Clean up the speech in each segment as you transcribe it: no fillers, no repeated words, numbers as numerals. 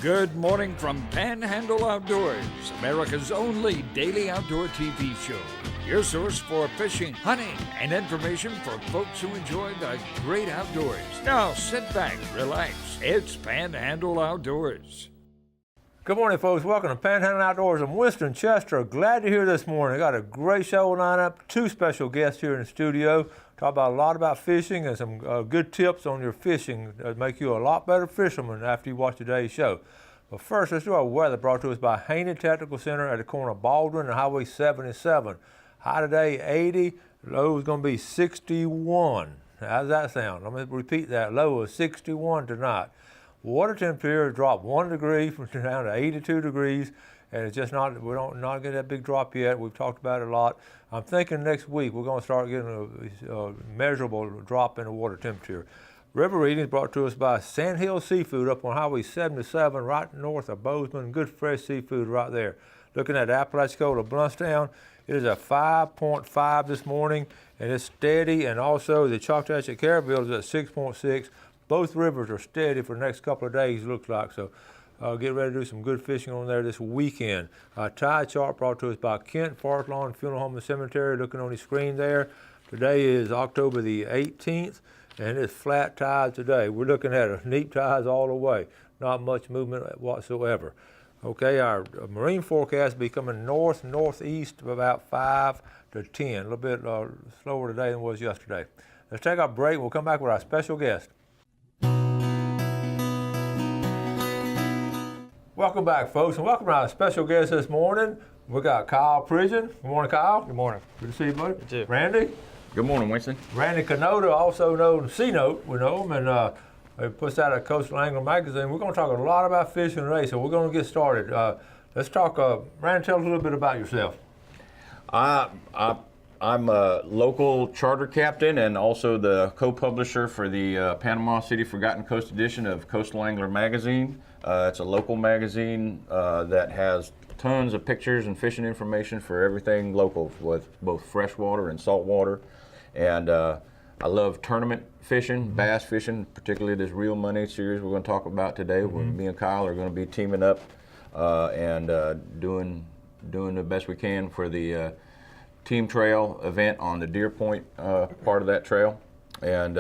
Good morning from Panhandle Outdoors, America's only daily outdoor TV show. Your source for fishing, hunting, and information for folks who enjoy the great outdoors. Now sit back, relax. It's Panhandle Outdoors. Good morning, folks. Welcome to Panhandle Outdoors. I'm Winston Chester. Glad you're here this morning. I got a great show lineup. Two special guests here in the studio. Talk about a lot about fishing and some good tips on your fishing that make you a lot better fisherman after you watch today's show. But first, let's do our weather brought to us by Haney Technical Center at the corner of Baldwin and Highway 77. High today, 80. Low is going to be 61. How's that sound? I'm going to repeat that. Low is 61 tonight. Water temperature dropped 1 degree from down to 82 degrees, and it's just we're not getting that big drop yet. We've talked about it a lot. I'm thinking next week we're going to start getting a measurable drop in the water temperature. River readings brought to us by Sandhill Seafood up on Highway 77, right north of Bozeman. Good fresh seafood right there. Looking at Apalachicola, Bluntstown, it is a 5.5 this morning, and it's steady. And also the Choctaw Carabelle is at 6.6. Both rivers are steady for the next couple of days, looks like. So get ready to do some good fishing on there this weekend. Tide chart brought to us by Kent Forest Lawn Funeral Home and Cemetery. Looking on the screen there. Today is October the 18th, and it's flat tides today. We're looking at neat tides all the way. Not much movement whatsoever. Okay, our marine forecast will be coming northeast of about 5 to 10. A little bit slower today than it was yesterday. Let's take our break. We'll come back with our special guest. Welcome back, folks, and welcome to our special guest this morning. We got Kyle Pridgeon. Good morning, Kyle. Good morning. Good to see you, buddy. You too. Randy. Good morning, Winston. Randy Canota, also known as C-Note, we know him, and he puts out a Coastal Angler magazine. We're going to talk a lot about fishing today, so we're going to get started. Let's talk. Randy, tell us a little bit about yourself. I'm a local charter captain and also the co-publisher for the Panama City Forgotten Coast edition of Coastal Angler magazine. It's a local magazine that has tons of pictures and fishing information for everything local, with both freshwater and saltwater. And I love tournament fishing, bass fishing, particularly this Real Money series we're going to talk about today. Where me and Kyle are going to be teaming up and doing the best we can for the team trail event on the Deer Point part of that trail, and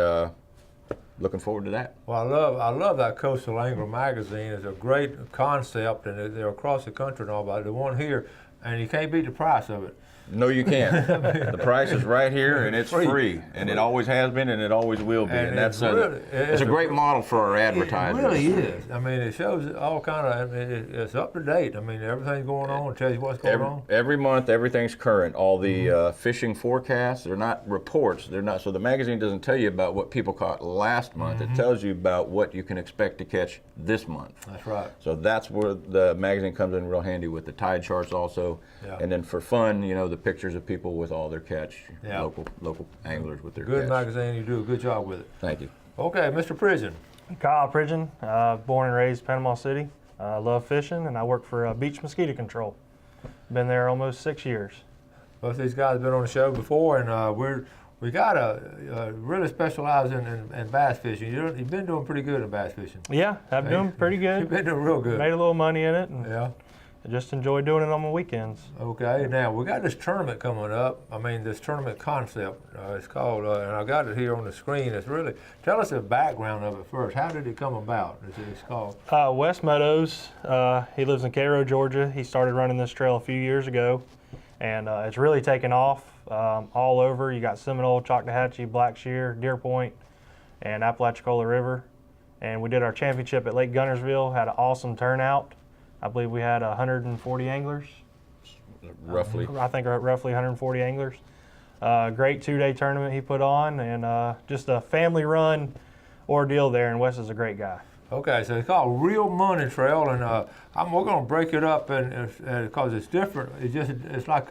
looking forward to that. Well, I love that Coastal Angler magazine. It's a great concept, and they're across the country and all about it. The one here, and you can't beat the price of it. No, you can't. The price is right here, and it's free, and it always has been, and it always will be. And that's it's a great model for our advertisers. It really is. I mean, it shows all kind of. I mean, it's up to date. I mean, everything's going on. It tells you what's going on. Every month, everything's current. All the fishing forecasts. They're not reports. They're not. So the magazine doesn't tell you about what people caught last month. It tells you about what you can expect to catch this month. That's right. So that's where the magazine comes in real handy, with the tide charts also, and then for fun, the pictures of people with all their catch, local anglers with their catch. Good magazine. You do a good job with it. Thank you. Okay, Mr. Pridgeon. Kyle Pridgeon, born and raised Panama City. I love fishing, and I work for Beach Mosquito Control. Been there almost 6 years. Both these guys have been on the show before, and we got to really specialize in bass fishing. You've been doing pretty good in bass fishing. Yeah, I've been doing pretty good. You've been doing real good. Made a little money in it, and yeah. I just enjoy doing it on my weekends. Okay, now we got this tournament coming up. I mean, this tournament concept. It's called, and I got it here on the screen. It's really, tell us the background of it first. How did it come about? It's called? Wes Meadows, he lives in Cairo, Georgia. He started running this trail a few years ago, and it's really taken off all over. You got Seminole, Choctawhatchee, Blackshear, Deer Point, and Apalachicola River. And we did our championship at Lake Gunnersville, had an awesome turnout. I believe we had 140 anglers. Roughly. I think roughly 140 anglers. Great 2-day tournament he put on, and just a family-run ordeal there, and Wes is a great guy. Okay, so it's called Real Money Trail, and we're going to break it up, and because it's different. It's like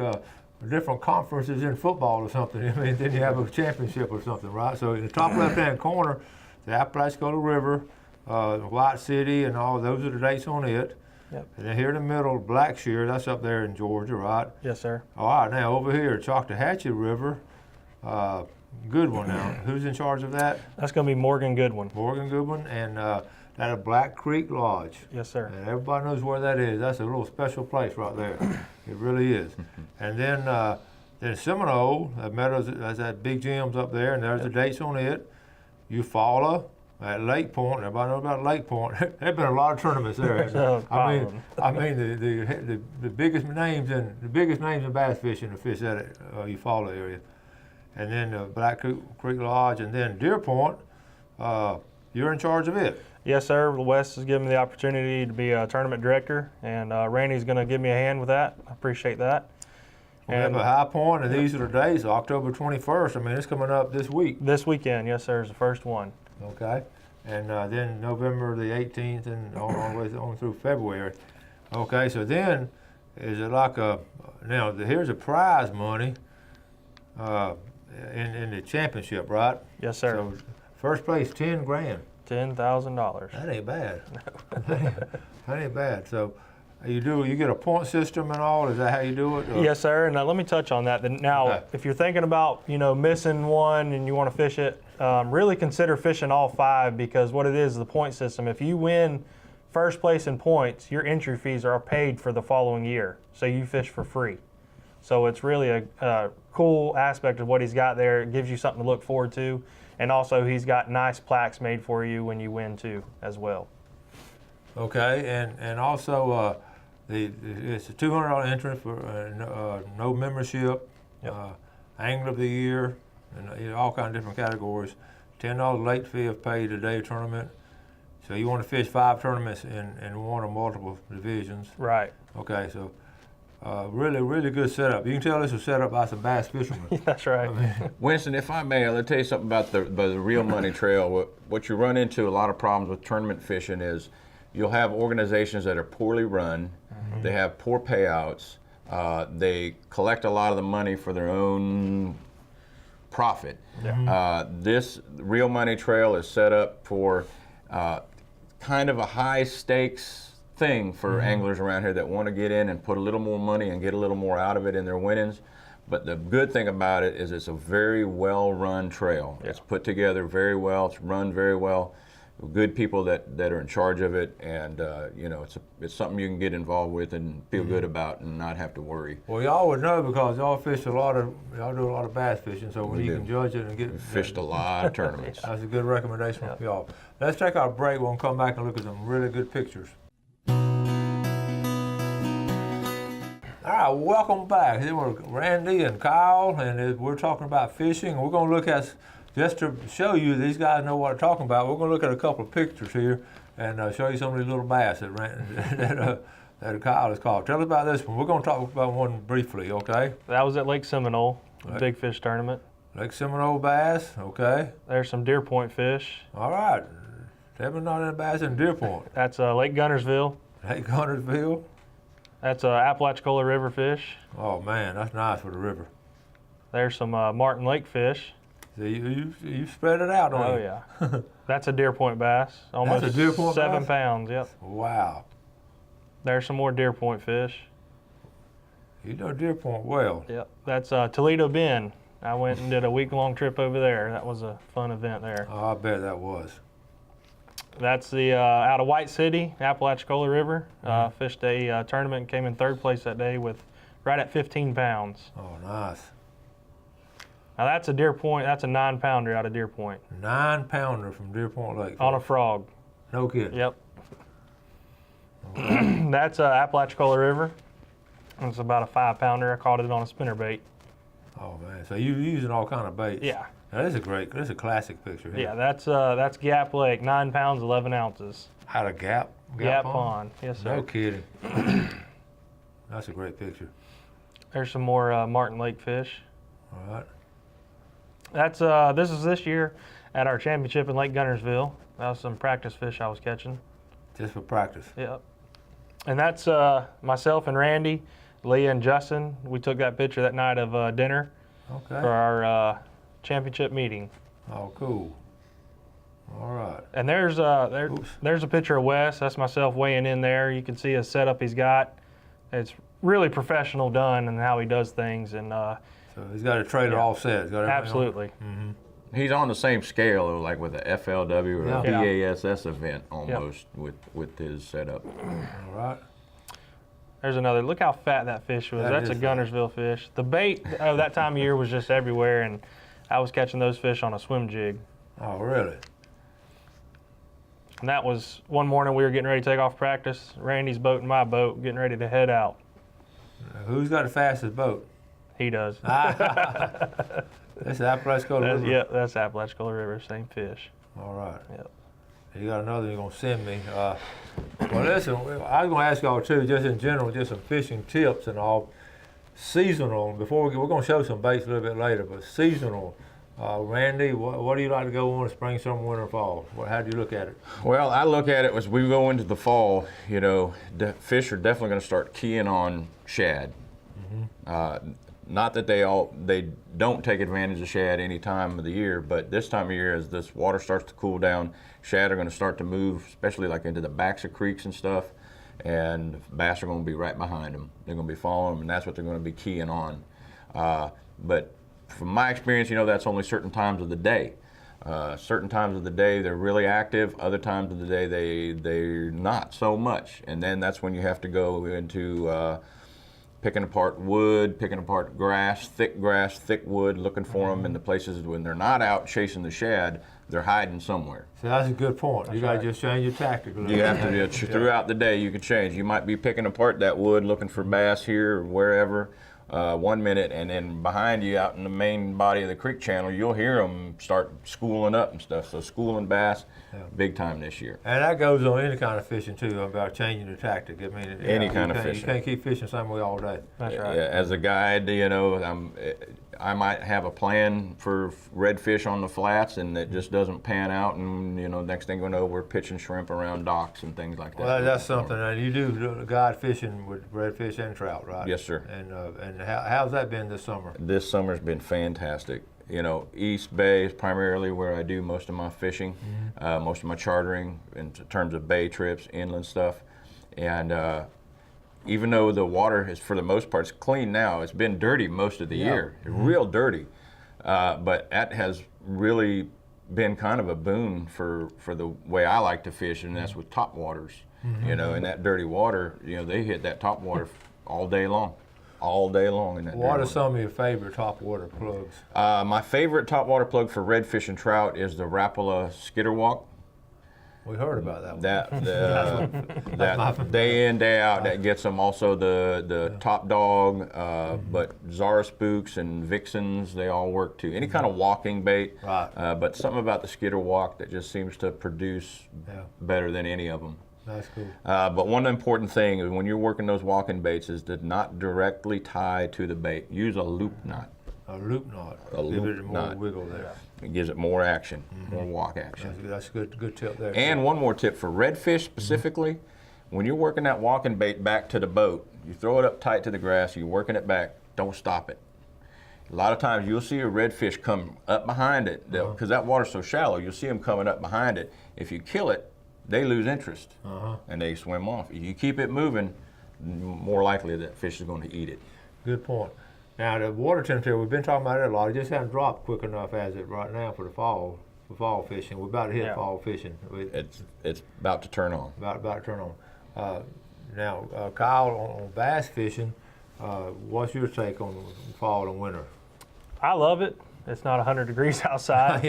different conferences in football or something. I mean, then you have a championship or something, right? So in the top left-hand corner, the Apalachicola River, White City, and all those are the dates on it. Yep. And then here in the middle, Blackshear, that's up there in Georgia, right? Yes, sir. All right, now over here, Choctawhatchee River, good one now. Who's in charge of that? That's going to be Morgan Goodwin. Morgan Goodwin, and That is Black Creek Lodge. Yes, sir. And everybody knows where that is. That's a little special place right there. It really is. And then Seminole, Meadows, has that big gyms up there, and there's the dates on it. Eufaula at Lake Point. Everybody knows about Lake Point. There've been a lot of tournaments there. I mean, the biggest names in bass fishing are fished at Eufaula area, and then Black Creek Lodge, and then Deer Point. You're in charge of it. Yes, sir. Wes has given me the opportunity to be a tournament director, and Randy's going to give me a hand with that. I appreciate that. We have a high point, and these are the days, October 21st. I mean, it's coming up this week. This weekend, yes, sir, is the first one. Okay. And then November the 18th and all the way on through February. Okay, so then is it like here's a prize money in the championship, right? Yes, sir. So first place, $10,000. $10,000. That ain't bad. That ain't bad. So you get a point system and all. Is that how you do it? Or? Yes, sir. And let me touch on that. Now, Okay. if you're thinking about missing one and you want to fish it, really consider fishing all 5, because what it is the point system. If you win first place in points, your entry fees are paid for the following year, so you fish for free. So it's really a cool aspect of what he's got there. It gives you something to look forward to, and also he's got nice plaques made for you when you win too, as well. Okay, and also it's a $200 entrance for no membership, Yep. Angler of the Year, and all kinds of different categories. $10 late fee if paid a day tournament. So you want to fish 5 tournaments in one or multiple divisions. Right. Okay, so really, really good setup. You can tell this was set up by some bass fishermen. That's right. Winston, if I may, I'll tell you something about the Real Money Trail. What you run into a lot of problems with tournament fishing is you'll have organizations that are poorly run. Mm-hmm. They have poor payouts. They collect a lot of the money for their own profit. Yeah. This Real Money Trail is set up for kind of a high stakes thing for anglers around here that want to get in and put a little more money and get a little more out of it in their winnings. But the good thing about it is it's a very well run trail. Yeah. It's put together very well, it's run very well. Good people that are in charge of it, and it's something you can get involved with and feel good about and not have to worry. Well, y'all would know because y'all do a lot of bass fishing, so when you can judge it and get fished a lot of tournaments. That's a good recommendation for y'all. Let's take our break. We'll come back and look at some really good pictures. All right, welcome back. Here we're Randy and Kyle, and we're talking about fishing. We're going to look at, just to show you these guys know what they're talking about, we're going to look at a couple of pictures here and show you some of these little bass that Kyle has caught. Tell us about this one. We're going to talk about one briefly, okay? That was at Lake Seminole, a big fish tournament. Lake Seminole bass, okay. There's some Deer Point fish. All right. Tell me not any bass in Deer Point. That's Lake Guntersville. Lake Guntersville. That's Apalachicola River fish. Oh, man, that's nice for the river. There's some Martin Lake fish. So you spread it out, don't you? Oh, yeah. That's a Deer Point bass. Almost That's a Deer Point 7 bass? pounds, yep. Wow. There's some more Deer Point fish. You know Deer Point well. Yep. That's Toledo Bend. I went and did a week-long trip over there. That was a fun event there. Oh, I bet that was. That's the out of White City, Apalachicola River. Fished a tournament and came in 3rd place that day with right at 15 pounds. Oh, nice. Now that's a Deer Point. That's a 9-pounder out of Deer Point. 9-pounder from Deer Point Lake. On a frog. No kidding. Yep. Okay. That's Apalachicola River. It's about a 5-pounder. I caught it on a spinnerbait. Oh man, so you're using all kind of baits. Yeah. Now, this is a classic picture here. Yeah, that's Gap Lake, 9 pounds, 11 ounces. Out of Gap Pond. Yes, sir. No kidding. That's a great picture. There's some more Martin Lake fish. All right. That's this is this year at our championship in Lake Guntersville. That was some practice fish I was catching. Just for practice. Yep. And that's myself and Randy, Leah and Justin. We took that picture that night of dinner for our championship meeting. Oh, cool. All right. And there's a picture of Wes. That's myself weighing in there. You can see his setup he's got. It's really professional done and how he does things. And so he's got a trailer all set. He's got absolutely. Mm-hmm. he's on the same scale like with a FLW or a Yeah. BASS event almost with his setup. All right. There's another. Look how fat that fish was. That's a is Guntersville fish. The bait that time of year was just everywhere, and I was catching those fish on a swim jig. Oh, really? And that was one morning we were getting ready to take off practice. Randy's boat and my boat getting ready to head out. Who's got the fastest boat? He does. That's the Apalachicola River. Yeah, that's Apalachicola River, same fish. All right. Yep. You got another you're going to send me. Well, listen, I was going to ask y'all too, just in general, just some fishing tips and all. Seasonal, before we're going to show some baits a little bit later, but seasonal. Randy, what do you like to go on in spring, summer, winter, fall? How do you look at it? Well, I look at it as we go into the fall, you know, the fish are definitely going to start keying on shad. Not that they don't take advantage of shad any time of the year, but this time of year, as this water starts to cool down, shad are going to start to move, especially like into the backs of creeks and stuff, and bass are going to be right behind them. They're going to be following them, and that's what they're going to be keying on. But from my experience, you know, that's only certain times of the day. Certain times of the day they're really active. Other times of the day they're not so much, and then that's when you have to go into picking apart wood, picking apart grass, thick wood, looking for them in the places when they're not out chasing the shad, they're hiding somewhere. So that's a good point. You got to just change your tactic a little You bit. have to, throughout the day, you can change. You might be picking apart that wood, looking for bass here or wherever, 1 minute, and then behind you out in the main body of the creek channel, you'll hear them start schooling up and stuff. So schooling bass, big time this year. And that goes on any kind of fishing too, about changing the tactic. I mean, Any kind of fishing. You can't keep fishing the same way all day. That's right. Yeah, as a guide, you know, I might have a plan for redfish on the flats, and it just doesn't pan out, and you know, next thing we know, we're pitching shrimp around docks and things like that. Well, that's something. And you do guide fishing with redfish and trout, right? Yes, sir. And how's that been this summer? This summer's been fantastic. You know, East Bay is primarily where I do most of my fishing, most of my chartering in terms of bay trips, inland stuff, and even though the water is, for the most part, it's clean now, it's been dirty most of the year, real dirty. But that has really been kind of a boon for the way I like to fish, and that's with top waters. You know, in that dirty water, you know, they hit that top water all day long. In that What dirty are some of your favorite top water plugs? My favorite top water plug for redfish and trout is the Rapala Skitterwalk. We heard about that one. That day in, day out, that gets them. Also the Top Dog, but Zara Spooks and Vixens, they all work too. Any kind of walking bait, Right. But something about the Skitter Walk that just seems to produce better than any of them. That's cool. But one important thing is when you're working those walking baits is to not directly tie to the bait. Use a loop knot. A loop knot. A Give loop it more knot. wiggle there. It gives it more action, more walk action. That's a good tip there. And one more tip for redfish specifically, when you're working that walking bait back to the boat, you throw it up tight to the grass, you're working it back, don't stop it. A lot of times you'll see a redfish come up behind it, because that water's so shallow, you'll see them coming up behind it. If you kill it, they lose interest and they swim off. If you keep it moving, more likely that fish is going to eat it. Good point. Now the water temperature, we've been talking about it a lot. It just hasn't dropped quick enough, has it, right now for the fall fishing? We're about to hit fall fishing. It's about to turn on. About to turn on. Now, Kyle, on bass fishing, what's your take on fall and winter? I love it. It's not 100 degrees outside.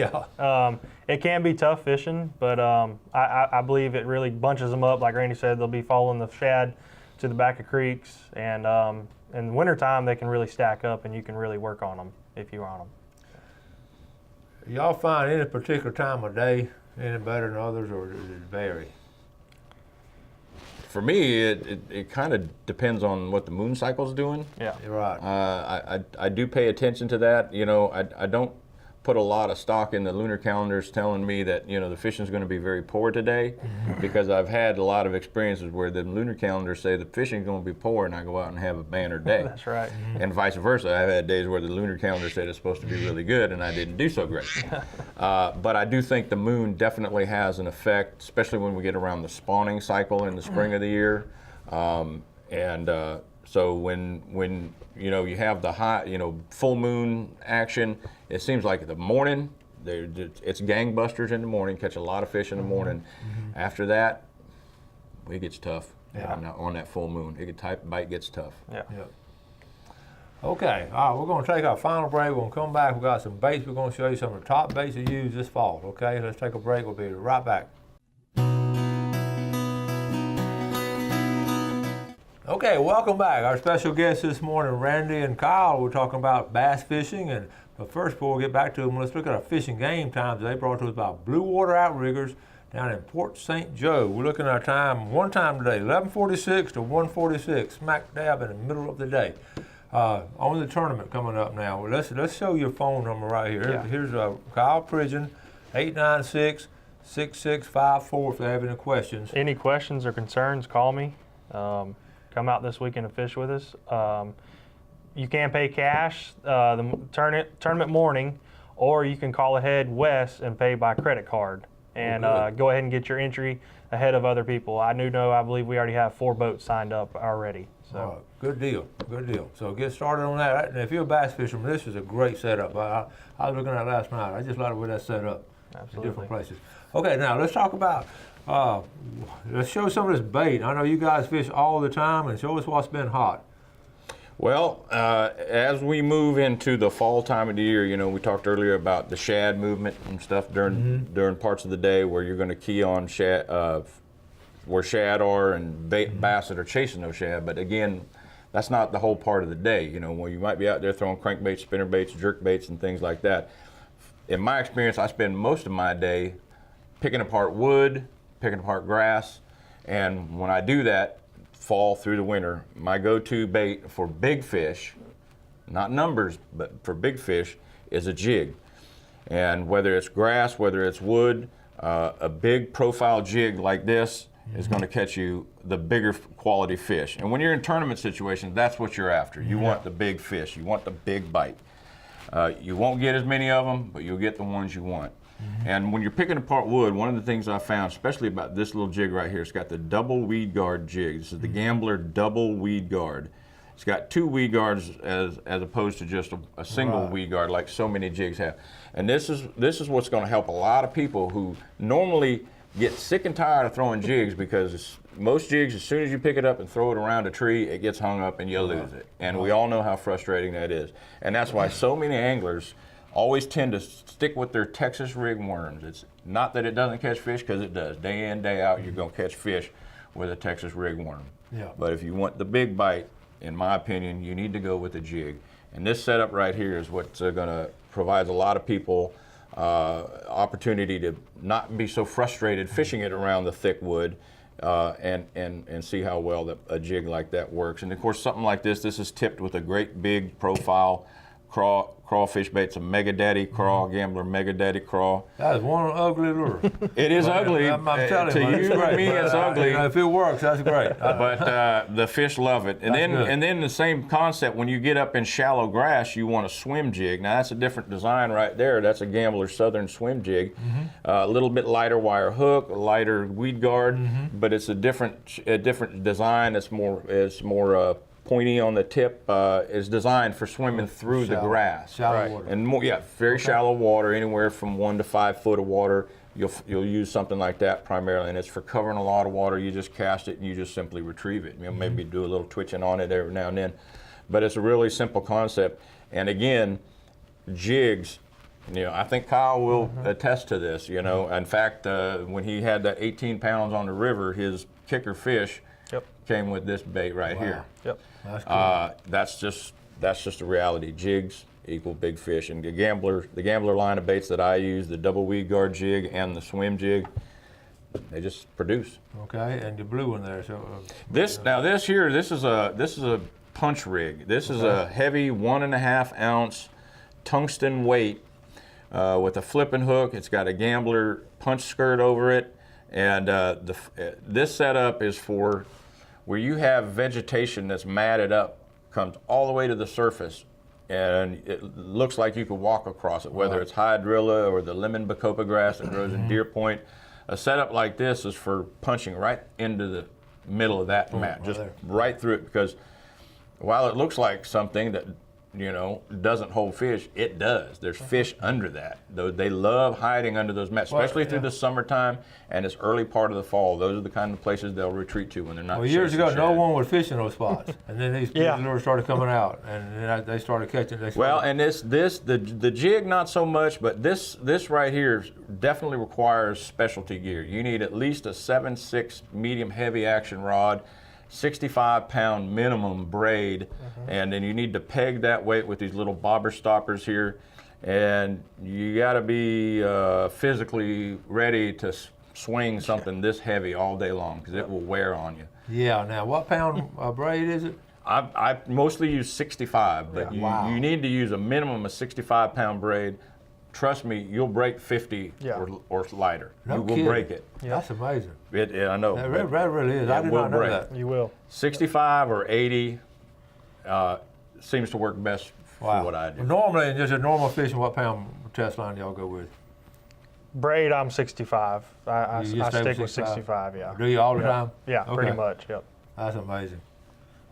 It can be tough fishing, but I believe it really bunches them up. Like Randy said, they'll be following the shad to the back of creeks, and in the wintertime, they can really stack up, and you can really work on them if you're on them. Y'all find any particular time of day any better than others, or does it vary? For me, it kind of depends on what the moon cycle's doing. Yeah. You're right. I do pay attention to that. You know, I don't put a lot of stock in the lunar calendars telling me that, you know, the fishing's going to be very poor today, because I've had a lot of experiences where the lunar calendars say the fishing's going to be poor, and I go out and have a banner day. That's right. And vice versa. I've had days where the lunar calendar said it's supposed to be really good, and I didn't do so great. But I do think the moon definitely has an effect, especially when we get around the spawning cycle in the spring of the year. So when you know you have the high, you know, full moon action, it seems like the morning It's gangbusters in the morning, catch a lot of fish in the morning. After that, it gets tough. On that full moon, bite gets tough. Yeah. Okay, all right, we're going to take our final break. We're going to come back. We've got some baits. We're going to show you some of the top baits to use this fall. Okay, let's take a break. We'll be right back. Okay, welcome back. Our special guests this morning, Randy and Kyle. We're talking about bass fishing. But first, before we get back to them, let's look at our fishing game times. They brought to us by Blue Water Outriggers down in Port St. Joe. We're looking at our time, one time today, 11:46 to 1:46, smack dab in the middle of the day. On the tournament coming up now. Well, let's show your phone number right here. Yeah. Here's Kyle Pridgeon, 896-6654 if they have any questions. Any questions or concerns, call me. Come out this weekend and fish with us. You can pay cash the tournament morning, or you can call ahead west and pay by credit card. And go ahead and get your entry ahead of other people. I believe we already have 4 boats signed up already. So good deal, good deal. So get started on that. And if you're a bass fisherman, this is a great setup. I was looking at it last night. I just like the way that's set up. Absolutely. In different places. Okay, now let's talk about, let's show some of this bait. I know you guys fish all the time, and show us what's been hot. Well, as we move into the fall time of the year, we talked earlier about the shad movement and stuff during parts of the day where you're going to key on shad, where shad are and bass that are chasing those shad. But again, that's not the whole part of the day. Where you might be out there throwing crankbaits, spinner baits, jerk baits, and things like that. In my experience, I spend most of my day picking apart wood, picking apart grass, and when I do that, fall through the winter, my go-to bait for big fish, not numbers, but for big fish, is a jig. And whether it's grass, whether it's wood, a big profile jig like this is going to catch you the bigger quality fish. And when you're in tournament situations, that's what you're after. You want the big fish. You want the big bite. You won't get as many of them, but you'll get the ones you want. And when you're picking apart wood, one of the things I found, especially about this little jig right here, it's got the double weed guard jig. This is the Gambler double weed guard. It's got 2 weed guards as opposed to just a single weed guard like so many jigs have. And this is what's going to help a lot of people who normally get sick and tired of throwing jigs, because most jigs, as soon as you pick it up and throw it around a tree, it gets hung up and you lose it. And we all know how frustrating that is. And that's why so many anglers always tend to stick with their Texas rig worms. It's not that it doesn't catch fish, because it does. Day in, day out, you're going to catch fish with a Texas rig worm. Yeah. But if you want the big bite, in my opinion, you need to go with a jig. And this setup right here is what's going to provide a lot of people opportunity to not be so frustrated fishing it around the thick wood, and see how well a jig like that works. And of course, something like this is tipped with a great big profile crawfish bait. It's a Mega Daddy craw, Gambler Mega Daddy craw. That is one ugly lure. It is ugly. I'm telling to you, you and me, it's ugly. If it works, that's great. But the fish love it. And then the same concept, when you get up in shallow grass, you want a swim jig. Now that's a different design right there. That's a Gambler Southern swim jig. A little bit lighter wire hook, a lighter weed guard, but it's a different design. It's more pointy on the tip, is designed for swimming through the grass. Shallow water. And very shallow water, anywhere from 1 to 5 foot of water. You'll use something like that primarily, and it's for covering a lot of water. You just cast it and you just simply retrieve it. Maybe do a little twitching on it every now and then. But it's a really simple concept. And again, jigs, I think Kyle will attest to this. In fact, when he had that 18 pounds on the river, his kicker fish came with this bait right here. Yep. That's cool. That's just a reality. Jigs equal big fish, and the Gambler line of baits that I use, the double weed guard jig and the swim jig, they just produce. Okay, and the blue one there. So this is a punch rig. This is a heavy 1.5 ounce tungsten weight with a flipping hook. It's got a Gambler punch skirt over it, and this setup is for where you have vegetation that's matted up, comes all the way to the surface, and it looks like you could walk across it, whether it's hydrilla or the lemon bacopa grass that grows in Deer Point. A setup like this is for punching right into the middle of that mat, just right through it, because while it looks like something that doesn't hold fish. It does. There's fish under that. They love hiding under those mats, especially through the summertime and this early part of the fall. Those are the kind of places they'll retreat to when they're not. Well, years ago, no one would fish in those spots, and then these lures started coming out, and then they started catching. And the jig not so much, but this right here definitely requires specialty gear. You need at least a 7/6 medium heavy action rod, 65-pound minimum braid, and then you need to peg that weight with these little bobber stoppers here, and you got to be physically ready to swing something this heavy all day long because it will wear on you. Yeah. Now, what pound braid is it? I mostly use 65, but you need to use a minimum of 65-pound braid. Trust me, you'll break 50 or lighter. No you will kidding. break it. Yeah. That's amazing. I know. That really is. I did not know that. You will. 65 or 80 seems to work best for what I do. Well, normally, in just a normal fishing, what pound test line y'all go with? Braid, I'm 65. I You just stay stick with 65, yeah. Do you all the time? Yeah, Okay. pretty much, yep. That's amazing.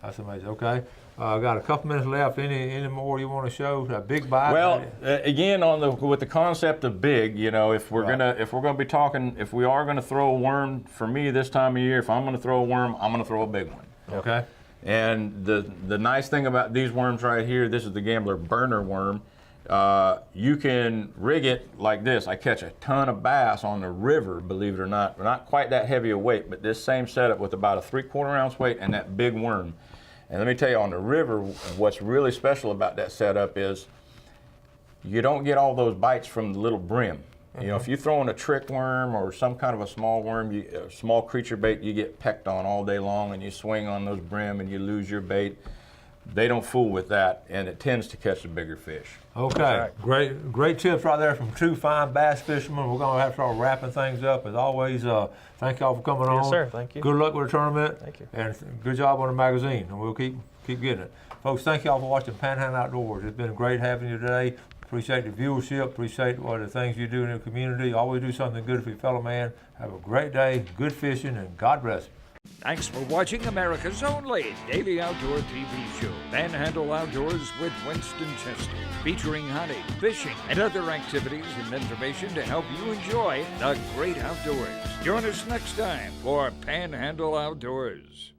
That's amazing. Okay. Got a couple minutes left. Any more you want to show? A big bite? Well, again, with the concept of big, if we are gonna throw a worm, for me this time of year, if I'm gonna throw a worm, I'm gonna throw a big one. Okay. And the nice thing about these worms right here, this is the Gambler burner worm. You can rig it like this. I catch a ton of bass on the river, believe it or not. We're not quite that heavy a weight, but this same setup with about a 3/4 ounce weight and that big worm. And let me tell you, on the river, what's really special about that setup is you don't get all those bites from the little brim. If you're throwing a trick worm or some kind of a small worm, a small creature bait, you get pecked on all day long and you swing on those brim and you lose your bait. They don't fool with that, and it tends to catch the bigger fish. Okay, great tips right there from two fine bass fishermen. We're going to have to start wrapping things up. As always, thank y'all for coming on. Yes, sir. Thank you. Good luck with the tournament. Thank you. And good job on the magazine, and we'll keep getting it. Folks, thank y'all for watching Panhandle Outdoors. It's been great having you today. Appreciate the viewership. Appreciate the things you do in your community. Always do something good for your fellow man. Have a great day, good fishing, and God bless you. Thanks for watching America's only daily outdoor TV show, Panhandle Outdoors with Winston Chester, featuring hunting, fishing, and other activities and information to help you enjoy the great outdoors. Join us next time for Panhandle Outdoors.